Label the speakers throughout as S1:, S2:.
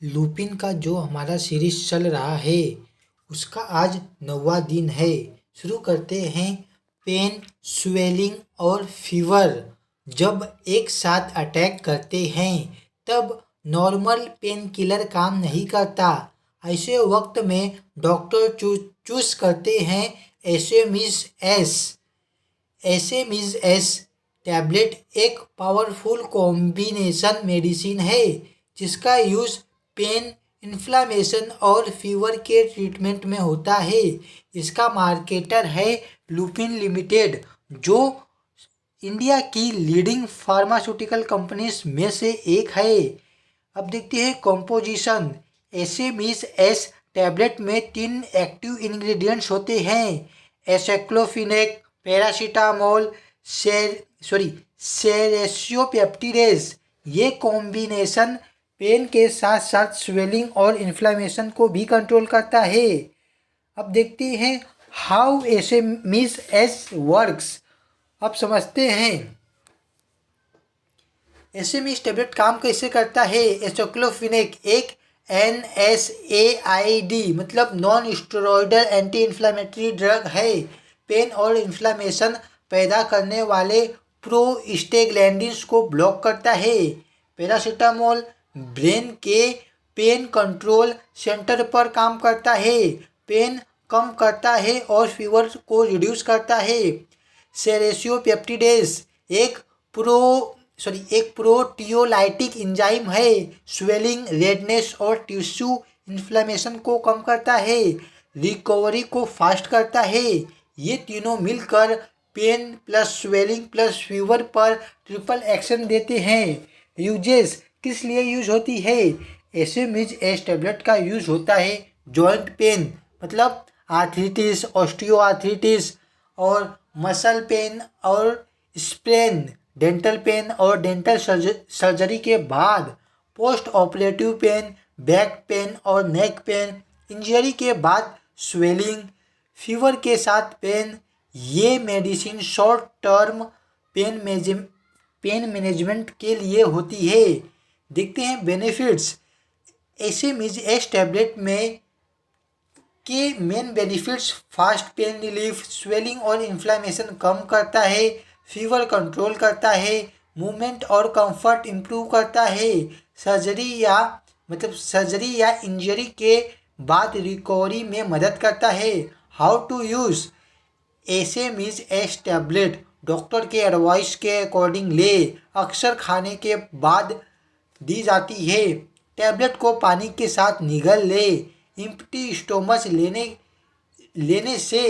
S1: Lupin का जो हमारा सीरीज चल रहा है उसका आज 9वां दिन है। शुरू करते हैं। पेन, स्वेलिंग और फीवर जब एक साथ अटैक करते हैं तब नॉर्मल पेन किलर काम नहीं करता। ऐसे वक्त में डॉक्टर चूज करते हैं एसेमिस-एस। एसेमिस-एस टैबलेट एक पावरफुल कॉम्बिनेशन मेडिसिन है जिसका यूज़ पेन, इन्फ्लामेशन और फीवर के ट्रीटमेंट में होता है। इसका मार्केटर है लुपिन लिमिटेड, जो इंडिया की लीडिंग फार्मास्यूटिकल कंपनीज में से एक है। अब देखते हैं कंपोजिशन। एसेमिस-एस टैबलेट में 3 एक्टिव इंग्रेडिएंट्स होते हैं: एसाइक्लोफिनेक, पैरासीटामोल, सेरेसियोपेप्टिडेज। ये कॉम्बिनेशन पेन के साथ साथ स्वेलिंग और इन्फ्लामेशन को भी कंट्रोल करता है। अब देखते हैं हाउ एसेमिस-एस वर्क्स। अब समझते हैं एसेमिस टैबलेट काम कैसे करता है। एसाइक्लोफिनेक एक NSAID मतलब non steroidal anti inflammatory drug है। पेन और इन्फ्लामेशन पैदा करने वाले प्रोस्टेग्लैंडिन्स को ब्लॉक करता है। पैरासीटामोल ब्रेन के पेन कंट्रोल सेंटर पर काम करता है, पेन कम करता है और फीवर को रिड्यूस करता है। सेरेसियोपेप्टिडेज एक प्रोटियोलाइटिक एंजाइम है, स्वेलिंग, रेडनेस और टिश्यू इन्फ्लेमेशन को कम करता है, रिकवरी को फास्ट करता है। ये तीनों मिलकर pain plus swelling plus fever पर ट्रिपल एक्शन देते हैं। यूजेस किस लिए यूज होती है। एसेमिस-एस टैबलेट का यूज होता है जॉइंट पेन मतलब आर्थरिटिस, ऑस्टियोआर्थरिटिस और मसल पेन और स्प्रेन, डेंटल पेन और डेंटल सर्जरी के बाद, post operative pain, back pain और नेक पेन, इंजरी के बाद स्वेलिंग, फीवर के साथ पेन। ये medicine short term pain management के लिए होती है। देखते हैं बेनिफिट्स। एसेमिस-एस टैबलेट में के main benefits: fast pain relief, swelling और इन्फ्लामेशन कम करता है, फीवर कंट्रोल करता है, मूवमेंट और कंफर्ट इम्प्रूव करता है, सर्जरी या इंजरी के बाद रिकवरी में मदद करता है। How to use. एसेमिस-एस टैबलेट डॉक्टर के एडवाइस के अकॉर्डिंग ले, अक्सर खाने के बाद दी जाती है। टैबलेट को पानी के साथ निगल ले। इम्प्टी स्टोमच लेने से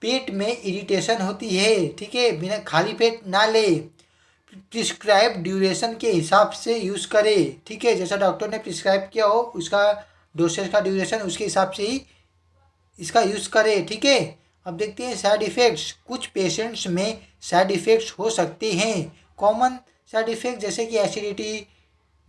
S1: पेट में इरिटेशन होती है, ठीक है, बिना खाली पेट ना ले। प्रिस्क्राइब ड्यूरेशन के हिसाब से यूज़ करे, ठीक है, जैसा डॉक्टर ने प्रिस्क्राइब किया हो उसका डोसेज का ड्यूरेशन उसके हिसाब से ही इसका यूज़ करे, ठीक है। अब देखते हैं साइड इफ़ेक्ट्स। कुछ पेशेंट्स में साइड इफ़ेक्ट्स हो सकते हैं। कॉमन साइड इफ़ेक्ट जैसे कि acidity,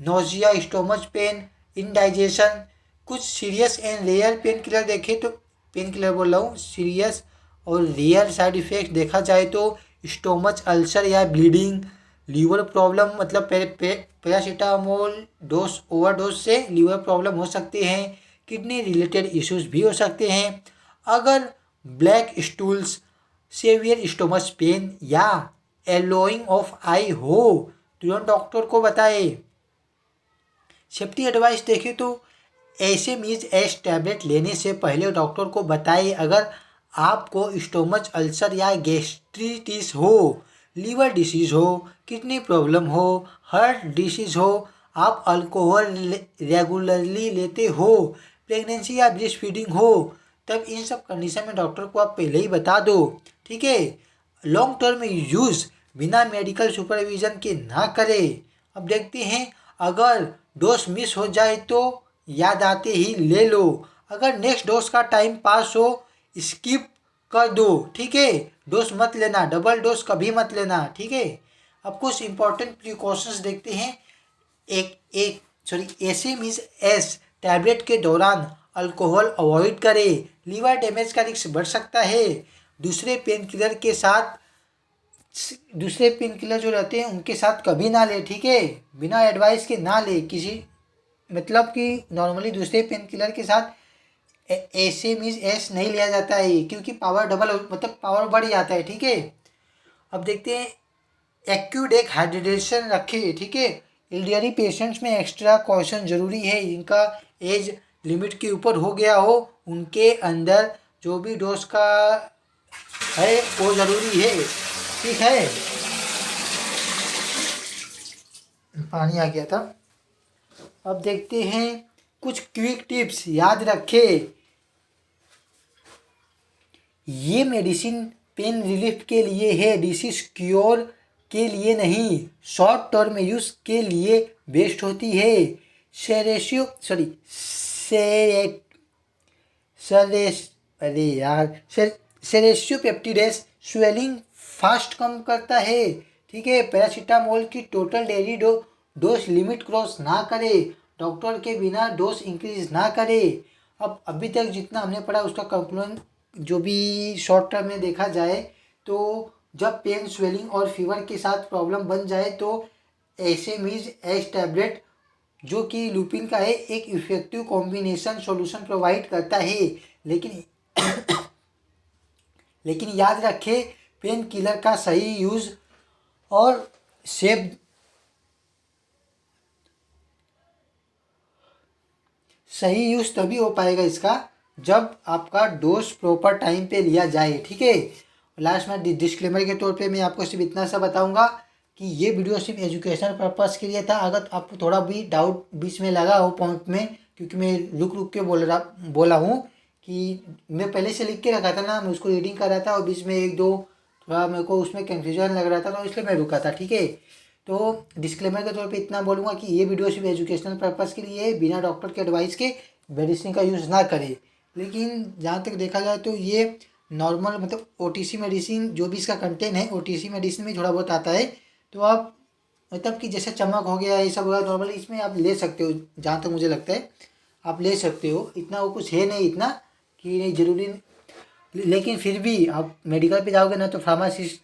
S1: nausea, stomach pain, indigestion. कुछ serious and rare pain killer देखें तो पेन किलर बोल रहा हूँ, सीरियस और रेयर साइड इफ़ेक्ट देखा जाए तो स्टोमच अल्सर या ब्लीडिंग, लीवर प्रॉब्लम मतलब पैरासीटामोल ओवरडोज से लीवर प्रॉब्लम हो सकते हैं, किडनी रिलेटेड इश्यूज भी हो सकते हैं। अगर black stools, severe stomach pain या येलोइंग ऑफ आई हो तुरंत डॉक्टर को बताए। सेफ्टी एडवाइस देखें तो एसेमिस-एस टैबलेट लेने से पहले डॉक्टर को बताएं अगर आपको स्टोमच अल्सर या गैस्ट्रिटिस हो, लीवर डिसीज़ हो, किडनी प्रॉब्लम हो, हार्ट डिसीज़ हो, आप अल्कोहल रेगुलरली लेते हो, प्रेगनेंसी या ब्रेस्ट फीडिंग हो, तब इन सब कंडीशन में डॉक्टर को आप पहले ही बता दो, ठीक है। लॉन्ग टर्म यूज़ बिना मेडिकल सुपरविज़न के ना करें। अब देखते हैं अगर डोज मिस हो जाए तो याद आते ही ले लो। अगर नेक्स्ट डोज का टाइम पास हो स्किप कर दो, ठीक है। डोज मत लेना, डबल डोज कभी मत लेना, ठीक है। अब कुछ इंपॉर्टेंट प्रिकॉशंस देखते हैं। एसेमिस-एस टैबलेट के दौरान अल्कोहल अवॉइड करें, लीवर डैमेज का रिस्क बढ़ सकता है। दूसरे पेन किलर जो रहते हैं उनके साथ कभी ना ले, ठीक है, बिना एडवाइस के ना ले। किसी मतलब कि नॉर्मली दूसरे पेन किलर के साथ ऐसे मीन्स एस नहीं लिया जाता है, क्योंकि पावर डबल मतलब पावर बढ़ जाता है। ठीक है, अब देखते हैं एक्यूडेक हाइड्रेशन रखें। ठीक है, एल्डरली पेशेंट्स में एक्स्ट्रा कॉशन जरूरी है, इनका एज लिमिट के ऊपर हो गया हो, उनके अंदर जो भी डोज का है वो ज़रूरी है। ठीक है, पानी आ गया था। अब देखते हैं कुछ क्विक टिप्स, याद रखें ये मेडिसिन पेन रिलीफ के लिए है, डिसीज क्योर के लिए नहीं, शॉर्ट टर्म यूज के लिए बेस्ट होती है। सेरेशियो सॉरी सेरे सरेश अरे यार सेरेशियोपेप्टिडेस स्वेलिंग फास्ट कम करता है। ठीक है, पैरासीटामोल की total daily dose limit cross ना करे, डॉक्टर के बिना डोज इंक्रीज ना करे। अब अभी तक जितना हमने पढ़ा उसका कंक्लूजन जो भी शॉर्ट टर्म में देखा जाए तो जब पेन स्वेलिंग और फीवर के साथ प्रॉब्लम बन जाए तो ऐसे मीज एस टैबलेट जो कि लुपिन का है एक इफेक्टिव कॉम्बिनेशन सॉल्यूशन प्रोवाइड करता है। लेकिन लेकिन याद रखें पेन किलर का सही यूज़ और सेफ सही यूज़ तभी हो पाएगा इसका जब आपका डोज प्रॉपर टाइम पे लिया जाए। ठीक है, लास्ट में डिस्क्लेमर के तौर पे मैं आपको सिर्फ इतना सा बताऊंगा कि ये वीडियो सिर्फ एजुकेशनल पर्पस के लिए था। अगर आपको थोड़ा भी डाउट बीच में लगा हो पॉइंट में, क्योंकि मैं रुक रुक के बोला हूँ कि मैं पहले से लिख के रखा था ना, मैं उसको रीडिंग कर रहा था और बीच में एक दो थोड़ा मेरे को उसमें कन्फ्यूजन लग रहा था तो इसलिए मैं रुका था। ठीक है, तो डिस्क्लेमर के तौर पे इतना बोलूँगा कि ये वीडियो सिर्फ एजुकेशनल पर्पस के लिए है, बिना डॉक्टर के एडवाइस के मेडिसिन का यूज़ ना करें। लेकिन जहाँ तक देखा जाए तो ये नॉर्मल मतलब ओटीसी मेडिसिन जो भी इसका कंटेंट है ओटीसी मेडिसिन में थोड़ा बहुत आता है, तो आप मतलब कि जैसे चमक हो गया ये सब हो गया नॉर्मली इसमें आप ले सकते हो, जहाँ तक मुझे लगता है आप ले सकते हो, इतना वो कुछ है नहीं इतना कि नहीं ज़रूरी। लेकिन फिर भी आप मेडिकल पे जाओगे ना तो फार्मासिस्ट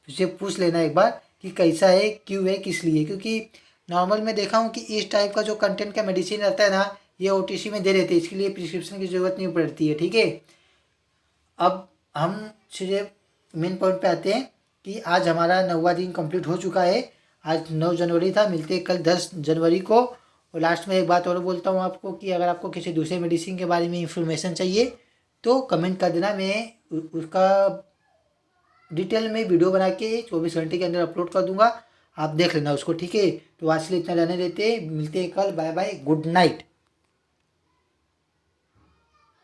S1: से पूछ लेना एक बार कि कैसा है क्यों है किस लिए, क्योंकि नॉर्मल में देखा हूँ कि इस टाइप का जो कंटेंट का मेडिसिन रहता है ना ये ओटीसी में दे देते हैं, इसके लिए प्रिस्क्रिप्शन की ज़रूरत नहीं पड़ती है। ठीक है, अब हम सीधे मेन पॉइंट पे आते हैं कि आज हमारा 9वां दिन कंप्लीट हो चुका है। आज 9 जनवरी था, मिलते हैं कल 10 जनवरी को। और लास्ट में एक बात और बोलता हूँ आपको कि अगर आपको किसी दूसरे मेडिसिन के बारे में इंफॉर्मेशन चाहिए तो कमेंट कर देना, मैं उसका डिटेल में वीडियो बना के 24 घंटे के अंदर अपलोड कर दूंगा, आप देख लेना उसको। ठीक है, तो आज के लिए इतना रहने देते, मिलते हैं कल, बाय बाय, गुड नाइट।